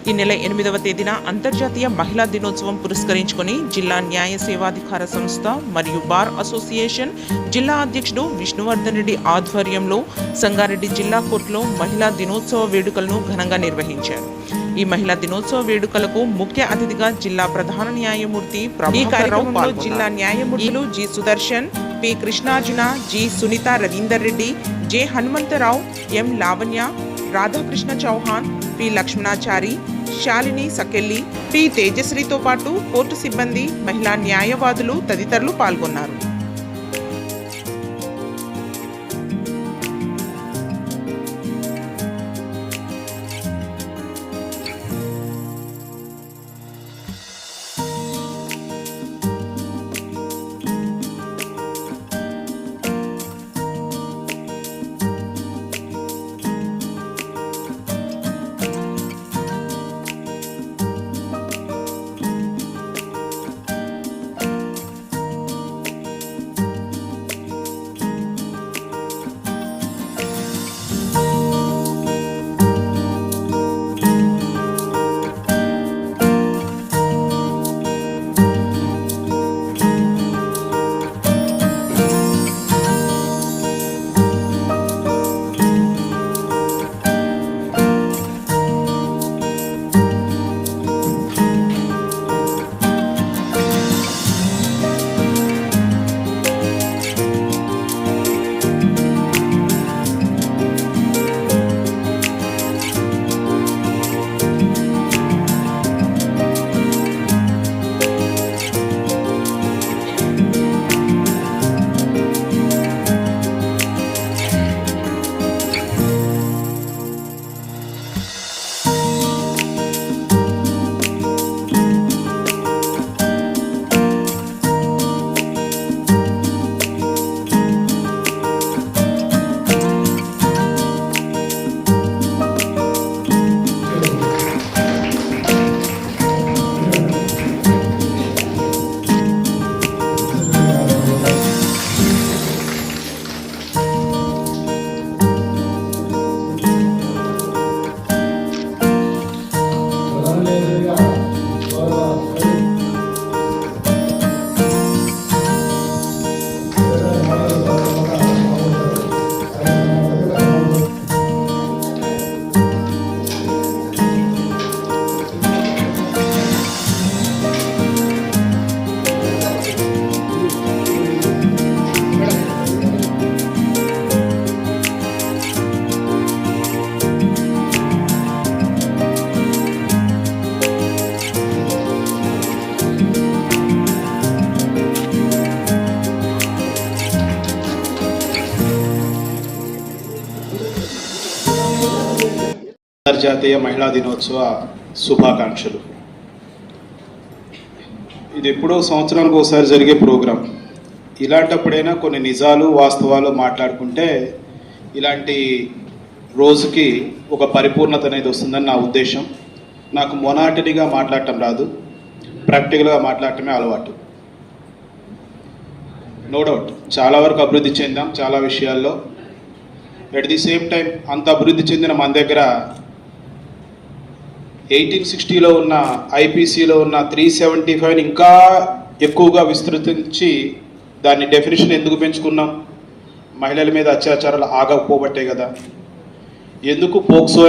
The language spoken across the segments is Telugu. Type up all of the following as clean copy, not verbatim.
ఈ నెల 8వ తేదీన అంతర్జాతీయ మహిళా దినోత్సవం పురస్కరించుకొని జిల్లా న్యాయ సేవాధికార సంస్థ మరియు బార్ అసోసియేషన్ జిల్లా అధ్యక్షుడు విష్ణువర్ధన్ రెడ్డి ఆధ్వర్యంలో సంగారెడ్డి జిల్లా కోర్టులో మహిళా దినోత్సవ వేడుకలను ఘనంగా నిర్వహించారు. ఈ మహిళా దినోత్సవ వేడుకలకు ముఖ్య అతిథిగా జిల్లా ప్రధాన న్యాయమూర్తి ప్రభాకరరావు, జిల్లా న్యాయమూర్తులు G Sudarshan, P Krishnarjuna, G Sunitha Ravinder Reddy, J Hanumantha Rao, M Lavanya, Radhakrishna Chauhan, P Lakshmanachari, Shalini Sakelli, P తేజశ్రీతో పాటు కోర్టు సిబ్బంది, మహిళా న్యాయవాదులు తదితరులు పాల్గొన్నారు. అంతర్జాతీయ మహిళా దినోత్సవ శుభాకాంక్షలు. ఇది ఎప్పుడో సంవత్సరానికి ఒకసారి జరిగే ప్రోగ్రాం. ఇలాంటప్పుడైనా కొన్ని నిజాలు వాస్తవాలు మాట్లాడుకుంటే ఇలాంటి రోజుకి ఒక పరిపూర్ణత అనేది వస్తుందని నా ఉద్దేశం. నాకు మొనాటనీగా మాట్లాడటం రాదు, ప్రాక్టికల్గా మాట్లాడటమే అలవాటు. నో డౌట్ చాలా వరకు అభివృద్ధి చెందాం చాలా విషయాల్లో. ఎట్ ది సేమ్ టైం అంత అభివృద్ధి చెందిన మన దగ్గర 1860లో ఉన్న ఐపీసీలో ఉన్న 375 ఇంకా ఎక్కువగా విస్తృతించి దాన్ని డెఫినేషన్ ఎందుకు పెంచుకున్నాం? మహిళల మీద అత్యాచారాలు ఆగకపోబట్టే కదా. ఎందుకు పోక్సో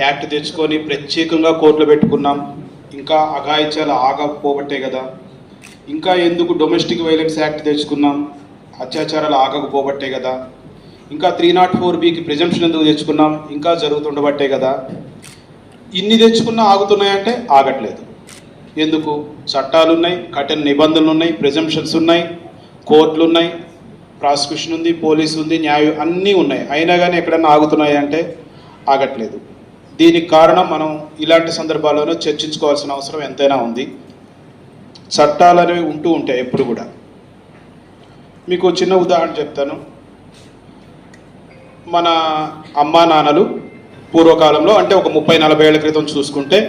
యాక్ట్ తెచ్చుకొని ప్రత్యేకంగా కోర్టులో పెట్టుకున్నాం? ఇంకా అఘాయిత్యాలు ఆగకపోబట్టే కదా. ఇంకా ఎందుకు డొమెస్టిక్ వైలెన్స్ యాక్ట్ తెచ్చుకున్నాం? అత్యాచారాలు ఆగకపోబట్టే కదా. ఇంకా 304Bకి ప్రిజంప్షన్ ఎందుకు తెచ్చుకున్నాం? ఇంకా జరుగుతుండబట్టే కదా. ఇన్ని తెచ్చుకున్నా ఆగుతున్నాయంటే ఆగట్లేదు. ఎందుకు? చట్టాలు ఉన్నాయి, కఠిన నిబంధనలు ఉన్నాయి, ప్రిజంప్షన్స్ ఉన్నాయి, కోర్టులు ఉన్నాయి, ప్రాసిక్యూషన్ ఉంది, పోలీసు ఉంది, న్యాయం అన్నీ ఉన్నాయి. అయినా కానీ ఎక్కడన్నా ఆగుతున్నాయి అంటే ఆగట్లేదు. దీనికి కారణం మనం ఇలాంటి సందర్భాల్లోనూ చర్చించుకోవాల్సిన అవసరం ఎంతైనా ఉంది. చట్టాలు అనేవి ఉంటూ ఉంటాయి ఎప్పుడు కూడా. మీకు చిన్న ఉదాహరణ చెప్తాను. మన అమ్మా నాన్నలు పూర్వకాలంలో అంటే ఒక 30-40 ఏళ్ల క్రితం చూసుకుంటే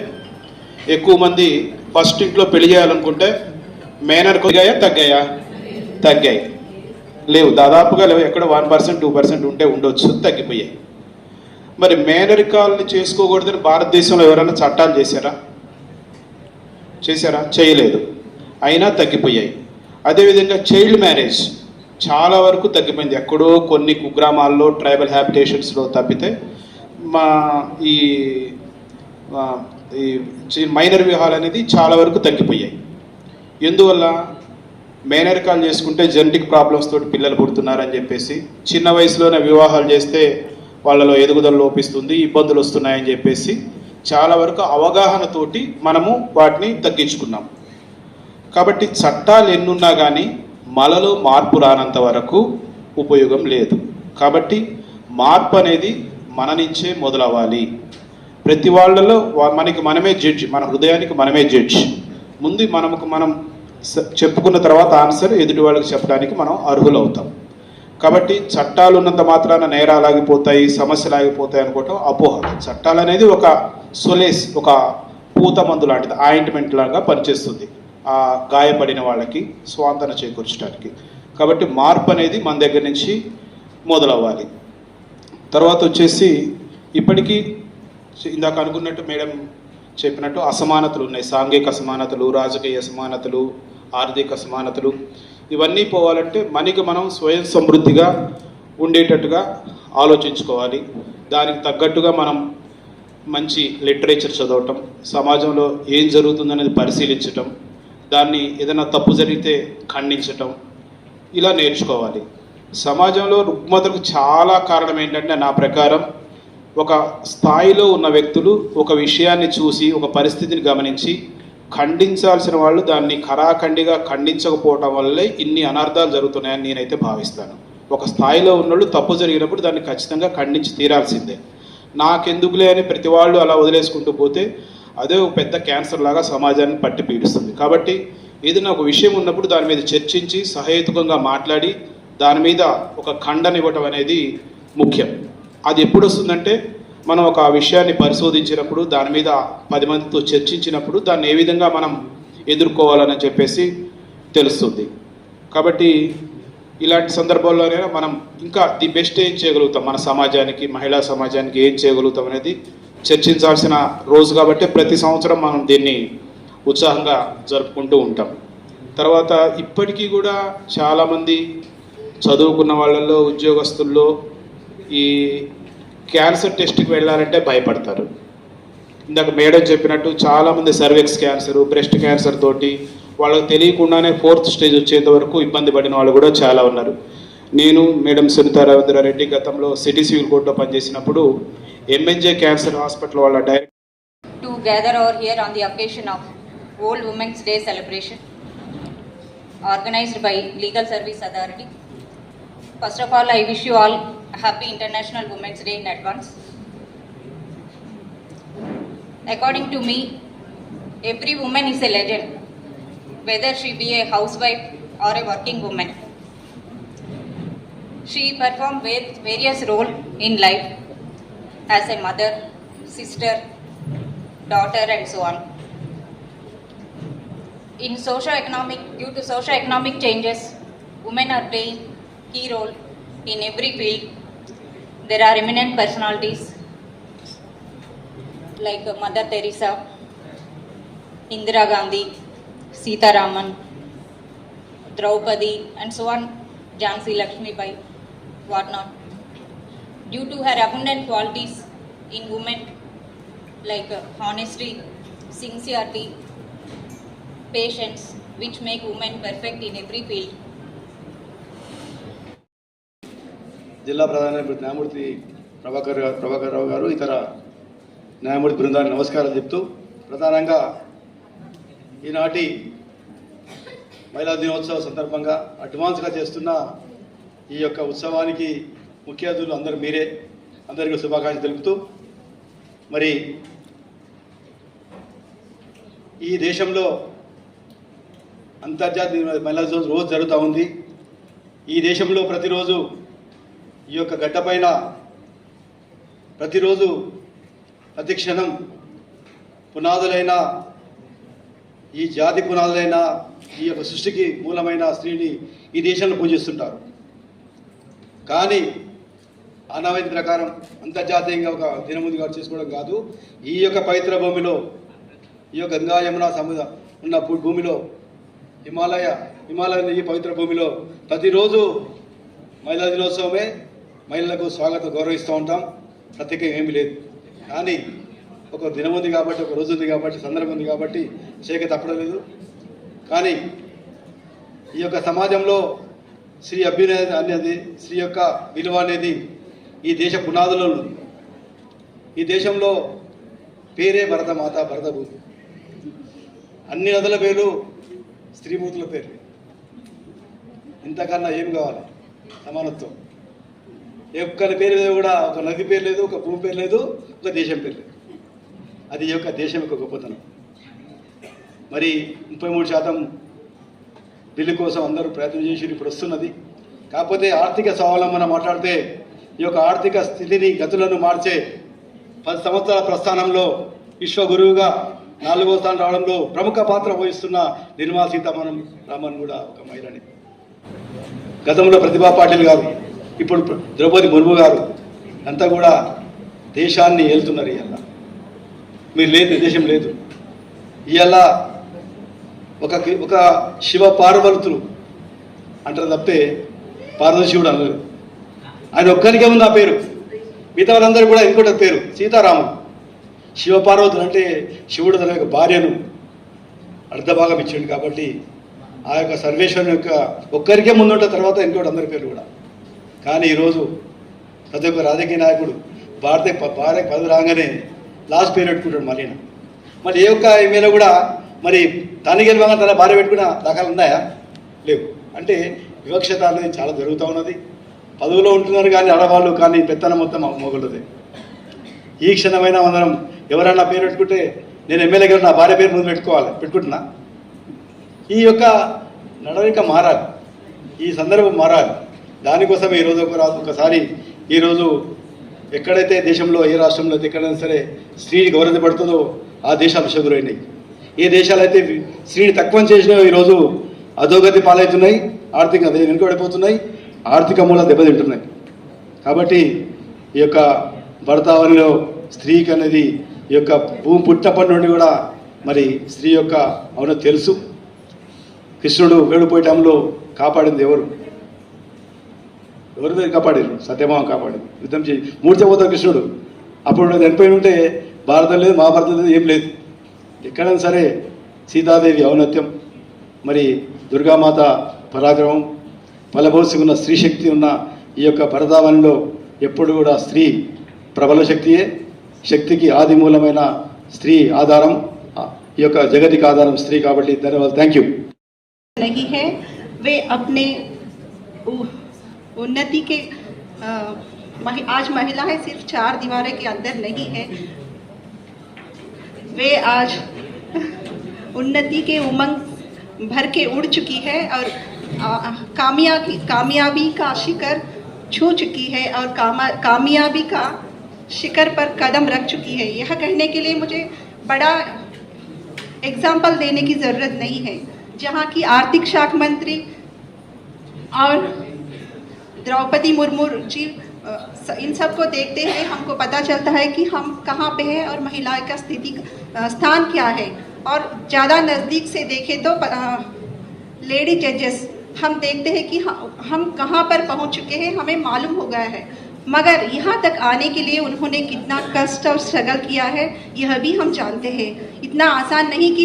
ఎక్కువ మంది ఫస్ట్ ఇంట్లో పెళ్లి చేయాలనుకుంటే మేనర్ కొద్దిగా తగ్గాయి లేవు, దాదాపుగా లేవు. ఎక్కడ 1%, 2% ఉంటే ఉండొచ్చు, తగ్గిపోయాయి. మరి మేనరికాలని చేసుకోకూడదని భారతదేశంలో ఎవరైనా చట్టాలు చేశారా? చేయలేదు. అయినా తగ్గిపోయాయి. అదేవిధంగా చైల్డ్ మ్యారేజ్ చాలా వరకు తగ్గిపోయింది. ఎక్కడో కొన్ని కుగ్రామాల్లో ట్రైబల్ హ్యాబిటేషన్స్లో తప్పితే మా ఈ మైనర్ వివాహాలు అనేది చాలా వరకు తగ్గిపోయాయి. ఎందువల్ల? మేనరికాలు చేసుకుంటే జెనెటిక్ ప్రాబ్లమ్స్ తోటి పిల్లలు పుడుతున్నారని చెప్పేసి, చిన్న వయసులోనే వివాహాలు చేస్తే వాళ్ళలో ఎదుగుదల లోపిస్తుంది, ఇబ్బందులు వస్తున్నాయని చెప్పేసి చాలా వరకు అవగాహనతోటి మనము వాటిని తగ్గించుకున్నాం. కాబట్టి చట్టాలు ఎన్నున్నా కానీ మనలో మార్పు రానంత వరకు ఉపయోగం లేదు. కాబట్టి మార్పు అనేది మన నుంచే మొదలవ్వాలి. ప్రతి వాళ్ళలో మనమే జడ్జి, మన హృదయానికి మనమే జడ్జి. ముందు మనం చెప్పుకున్న తర్వాత ఆన్సర్ ఎదుటి వాళ్ళకి చెప్పడానికి మనం అర్హులు అవుతాం. కాబట్టి చట్టాలు ఉన్నంత మాత్రాన నేరాలు ఆగిపోతాయి, సమస్యలు ఆగిపోతాయి అనుకోవటం అపోహ. చట్టాలు అనేది ఒక సొలేస్, ఒక పూత మందు లాంటిది, ఆయింట్మెంట్ లాగా పనిచేస్తుంది ఆ గాయపడిన వాళ్ళకి స్వాంతన చేకూర్చడానికి. కాబట్టి మార్పు అనేది మన దగ్గర నుంచి మొదలవ్వాలి. తర్వాత వచ్చేసి ఇప్పటికీ ఇందాక అనుకున్నట్టు మేడం చెప్పినట్టు అసమానతలు ఉన్నాయి. సాంఘిక అసమానతలు, రాజకీయ అసమానతలు, ఆర్థిక అసమానతలు. ఇవన్నీ పోవాలంటే మనకి మనం స్వయం సమృద్ధిగా ఉండేటట్టుగా ఆలోచించుకోవాలి. దానికి తగ్గట్టుగా మనం మంచి లిటరేచర్ చదవటం, సమాజంలో ఏం జరుగుతుందనేది పరిశీలించటం, దాన్ని ఏదైనా తప్పు జరిగితే ఖండించటం, ఇలా నేర్చుకోవాలి. సమాజంలో రుగ్మతలకు చాలా కారణం ఏంటంటే నా ప్రకారం ఒక స్థాయిలో ఉన్న వ్యక్తులు ఒక విషయాన్ని చూసి, ఒక పరిస్థితిని గమనించి ఖండించాల్సిన వాళ్ళు దాన్ని ఖరాఖండిగా ఖండించకపోవటం వల్లే ఇన్ని అనర్థాలు జరుగుతున్నాయని నేనైతే భావిస్తాను. ఒక స్థాయిలో ఉన్నోళ్ళు తప్పు జరిగినప్పుడు దాన్ని ఖచ్చితంగా ఖండించి తీరాల్సిందే. నాకెందుకులే అని ప్రతి వాళ్ళు అలా వదిలేసుకుంటూ పోతే అదే ఒక పెద్ద క్యాన్సర్ లాగా సమాజాన్ని పట్టి పీడిస్తుంది. కాబట్టి ఏదైనా ఒక విషయం ఉన్నప్పుడు దాని మీద చర్చించి సహేతుకంగా మాట్లాడి దాని మీద ఒక ఖండన ఇవ్వటం అనేది ముఖ్యం. అది ఎప్పుడు వస్తుందంటే మనం ఒక విషయాన్ని పరిశోధించినప్పుడు, దాని మీద 10 మందితో చర్చించినప్పుడు దాన్ని ఏ విధంగా మనం ఎదుర్కోవాలని చెప్పేసి తెలుస్తుంది. కాబట్టి ఇలాంటి సందర్భాల్లోనే మనం ఇంకా ది బెస్ట్ ఏం చేయగలుగుతాం, మన సమాజానికి, మహిళా సమాజానికి ఏం చేయగలుగుతాం అనేది చర్చించాల్సిన రోజు. కాబట్టి ప్రతి సంవత్సరం మనం దీన్ని ఉత్సాహంగా జరుపుకుంటూ ఉంటాం. తర్వాత ఇప్పటికీ కూడా చాలామంది చదువుకున్న వాళ్ళల్లో, ఉద్యోగస్తుల్లో ఈ క్యాన్సర్ టెస్ట్కి వెళ్ళాలంటే భయపడతారు. ఇందాక మేడం చెప్పినట్టు చాలామంది సర్వెక్స్ క్యాన్సర్, బ్రెస్ట్ క్యాన్సర్ తోటి వాళ్ళకి తెలియకుండానే 4th స్టేజ్ వచ్చేంత వరకు ఇబ్బంది పడిన వాళ్ళు కూడా చాలా ఉన్నారు. నేను, మేడం సునీతా రవీంద్రారెడ్డి గతంలో సిటీ సివిల్ కోర్టులో పనిచేసినప్పుడు ఎంఎన్జే క్యాన్సర్ హాస్పిటల్ వాళ్ళ director to gather over here on the occasion of World Women's Day celebration organized by Legal Service Authority. First of all, I wish you all happy International Women's Day in advance. According to me, every woman is a legend, whether she be a housewife or a working woman. She performs various roles in life as a mother, sister, daughter and so on. Due to socio-economic changes, women are playing key role in every field. There are eminent personalities like Mother Teresa, Indira Gandhi, Sita Raman, Draupadi and so on, Jhansi Lakshmi Bai, whatnot. Due to her abundant qualities in women like honesty, sincerity, patience, which make women perfect in every field. జిల్లా ప్రధాన న్యాయమూర్తి ప్రభాకర్ రావు గారు, ఇతర న్యాయమూర్తి బృందానికి నమస్కారాలు చెప్తూ, ప్రధానంగా ఈనాటి మహిళా దినోత్సవ సందర్భంగా అడ్వాన్స్గా చేస్తున్న ఈ యొక్క ఉత్సవానికి ముఖ్య అతిథులు అందరూ మీరే, అందరికీ శుభాకాంక్షలు తెలుపుతూ, మరి ఈ దేశంలో అంతర్జాతీయ మహిళా దినోత్సవం రోజు జరుగుతూ ఉంది. ఈ దేశంలో ప్రతిరోజు ఈ యొక్క గడ్డపైన ప్రతిరోజు ప్రతి క్షణం పునాదులైన, ఈ జాతి పునాదులైన, ఈ యొక్క సృష్టికి మూలమైన స్త్రీని ఈ దేశంలో పూజిస్తుంటారు. కానీ ఆనవాయితీ ప్రకారం అంతర్జాతీయంగా ఒక దినముందుగా చేసుకోవడం కాదు, ఈ యొక్క పవిత్ర భూమిలో, ఈ యొక్క గంగా యమున సముద్ర ఉన్న భూమిలో, హిమాలయ ఈ పవిత్ర భూమిలో ప్రతిరోజు మహిళా దినోత్సవమే. మహిళలకు స్వాగతం గౌరవిస్తూ ఉంటాం, ప్రత్యేకంగా ఏమీ లేదు. కానీ ఒక దినం ఉంది కాబట్టి, ఒక రోజు ఉంది కాబట్టి, సందర్భం ఉంది కాబట్టి చేయక తప్పలేదు. కానీ ఈ యొక్క సమాజంలో స్త్రీ అభ్యున్నతి అనేది, స్త్రీ యొక్క విలువ అనేది ఈ దేశ పునాదులో ఉంది. ఈ దేశంలో పేరే భరతమాత, భరత భూమి. అన్ని నదుల పేర్లు స్త్రీమూర్తుల పేర్లు. ఇంతకన్నా ఏం కావాలి? సమానత్వం. ఒక్కరి పేరు లేదు కూడా, ఒక నది పేరు లేదు, ఒక భూమి పేరు లేదు, ఒక దేశం పేరు లేదు. అది ఈ యొక్క దేశం యొక్క గొప్పతనం. మరి 33% బిల్లు కోసం అందరూ ప్రయత్నం చేసి ఇప్పుడు వస్తున్నది. కాకపోతే ఆర్థిక స్వావలంబన మాట్లాడితే ఈ యొక్క ఆర్థిక స్థితిని, గతులను మార్చే 10 సంవత్సరాల ప్రస్థానంలో విశ్వగురువుగా 4వ స్థానం రావడంలో ప్రముఖ పాత్ర వహిస్తున్న నిర్మలా సీతారామన్ కూడా ఒక మహిళని. గతంలో ప్రతిభా పాటిల్ గారు, ఇప్పుడు ద్రౌపది ముర్ము గారు అంతా కూడా దేశాన్ని ఏలుతున్నారు. ఇవాళ మీరు లేదు, దేశం లేదు. ఇవాళ ఒక శివ పార్వతులు అంటారు తప్పితే పార్వతి శివుడు అనలేదు. ఆయన ఒక్కరికే ఉంది ఆ పేరు. మిగతా వాళ్ళందరూ కూడా ఇంకోటి పేరు సీతారాముడు. శివపార్వతులు అంటే శివుడు తన యొక్క భార్యను అర్ధభాగం ఇచ్చిండు కాబట్టి ఆ యొక్క సర్వేశ్వరుని యొక్క ఒక్కరికే ముందుంటే తర్వాత ఇంకోటి అందరి పేర్లు కూడా. కానీ ఈరోజు ప్రతి ఒక్క రాజకీయ నాయకుడు భార్య పదవి రాగానే లాస్ట్ పేరు పెట్టుకుంటాడు. మరి ఏ ఒక్క ఎమ్మెల్యే కూడా మరి తనకి గెలవగా తన భార్య పెట్టుకున్న దాఖలు ఉన్నాయా? లేవు. అంటే వివక్షత అనేది చాలా జరుగుతూ ఉన్నది. పదవిలో ఉంటున్నారు కానీ ఆడవాళ్ళు, కానీ పెత్తనం మొత్తం మొగలదే. ఈ క్షణమైన అందరం ఎవరైనా పేరు పెట్టుకుంటే నేను ఎమ్మెల్యే గారు నా భార్య పేరు ముందు పెట్టుకుంటున్నా. ఈ యొక్క నడవడిక మారాలి, ఈ సందర్భం మారాలి. దానికోసం ఈరోజు ఒకసారి ఈరోజు ఎక్కడైతే దేశంలో, ఏ రాష్ట్రంలో అయితే ఎక్కడైనా సరే స్త్రీని గౌరవించబడుతుందో ఆ దేశాలు విషగురైనాయి. ఏ దేశాలు అయితే స్త్రీని తక్కువ చేసినాయో ఈరోజు అధోగతి పాలవుతున్నాయి, ఆర్థికంగా వెనుకబడిపోతున్నాయి, ఆర్థిక మూల దెబ్బతింటున్నాయి. కాబట్టి ఈ యొక్క భరతావనిలో స్త్రీకి అనేది ఈ యొక్క భూమి పుట్టినప్పటి నుండి కూడా మరి స్త్రీ యొక్క అవునో తెలుసు. కృష్ణుడు వేడుపోయటంలో కాపాడింది ఎవరు కాపాడారు? సత్యభామ కాపాడింది. యుద్ధం చేయి మూర్చపోతాడు కృష్ణుడు. అప్పుడు చనిపోయి ఉంటే భారతం లేదు, మహాభారతం లేదు, ఏం లేదు. ఎక్కడైనా సరే సీతాదేవి ఔన్నత్యం, మరి దుర్గామాత పరాక్రమం, పలబోసి ఉన్న స్త్రీ శక్తి ఉన్న ఈ యొక్క భరతావనిలో ఎప్పుడు కూడా స్త్రీ ప్రబల శక్తియే. శక్తికి ఆది మూలమైన స్త్రీ ఆధారం, ఈ యొక్క జగతికి ఆధారం స్త్రీ. కాబట్టి ధన్యవాదాలు. Thank you. नहीं है, वे अपने उन्नति के आज महिलाएं सिर्फ 4 दीवारों के अंदर नहीं है, वे आज उन्नति के उमंग भर के उड़ चुकी है और कामयाबी का शिखर छू चुकी है और कामयाबी का शिखर पर कदम रख चुकी है। यह कहने के लिए मुझे बड़ा एग्जाम्पल देने की ज़रूरत नहीं है। जहाँ की आर्थिक शाख मंत्री और द्रौपदी मुर्मू जी, इन सब को देखते हुए हमको पता चलता है कि हम कहाँ पे हैं और महिलाओं का स्थान क्या है। और ज़्यादा नज़दीक से देखें तो लेडी जजेस हम देखते हैं कि हम कहाँ पर पहुँच चुके हैं, हमें मालूम हो गया है। मगर यहाँ तक आने के लिए उन्होंने कितना कष्ट और स्ट्रगल किया है यह भी हम जानते हैं। इतना आसान नहीं कि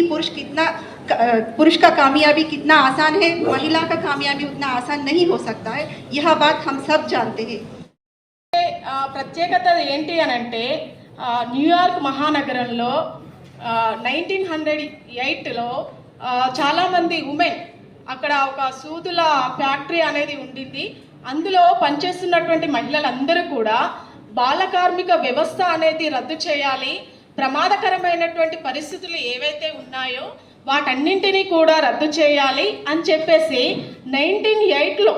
पुरुष का कामयाबी कितना आसान है, महिला का कामयाबी उतना आसान नहीं हो सकता है। यह बात हम सब जानते हैं। ప్రత్యేకత ఏంటి అని అంటే న్యూయార్క్ మహానగరంలో 1908లో చాలామంది ఉమెన్ అక్కడ ఒక సూదుల ఫ్యాక్టరీ అనేది ఉండింది. అందులో పనిచేస్తున్నటువంటి మహిళలందరూ కూడా బాల కార్మిక వ్యవస్థ అనేది రద్దు చేయాలి, ప్రమాదకరమైనటువంటి పరిస్థితులు ఏవైతే ఉన్నాయో వాటన్నింటినీ కూడా రద్దు చేయాలి అని చెప్పేసి 1908లో,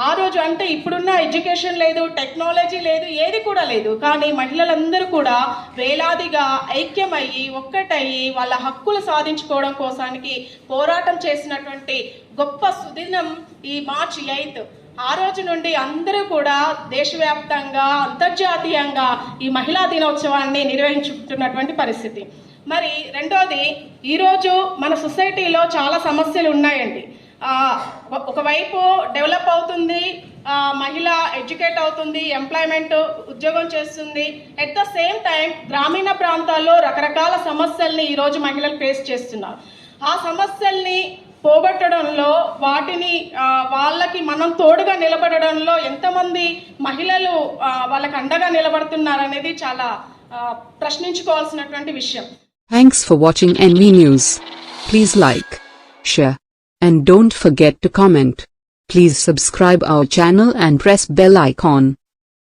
ఆ రోజు అంటే ఇప్పుడున్న ఎడ్యుకేషన్ లేదు, టెక్నాలజీ లేదు, ఏది కూడా లేదు, కానీ మహిళలందరూ కూడా వేలాదిగా ఐక్యమయ్యి ఒక్కటయ్యి వాళ్ళ హక్కులు సాధించుకోవడం కోసానికి పోరాటం చేసినటువంటి గొప్ప సుదినం ఈ మార్చ్ 8. ఆ రోజు నుండి అందరూ కూడా దేశవ్యాప్తంగా అంతర్జాతీయంగా ఈ మహిళా దినోత్సవాన్ని నిర్వహించుకుంటున్నటువంటి పరిస్థితి. మరి రెండోది, ఈరోజు మన సొసైటీలో చాలా సమస్యలు ఉన్నాయండి. ఒకవైపు డెవలప్ అవుతుంది, మహిళ ఎడ్యుకేట్ అవుతుంది, ఎంప్లాయ్మెంట్ ఉద్యోగం చేస్తుంది. ఎట్ ద సేమ్ టైం గ్రామీణ ప్రాంతాల్లో రకరకాల సమస్యల్ని ఈరోజు మహిళలు ఫేస్ చేస్తున్నారు. ఆ సమస్యల్ని పోగొట్టడంలో, వాటిని వాళ్ళకి మనం తోడుగా నిలబడడంలో ఎంతమంది మహిళలు వాళ్ళకి అండగా నిలబడుతున్నారనేది చాలా ప్రశ్నించుకోవాల్సినటువంటి విషయం. Thanks for watching NV News. Please like, share, and don't forget to comment. Please subscribe our channel and press bell icon.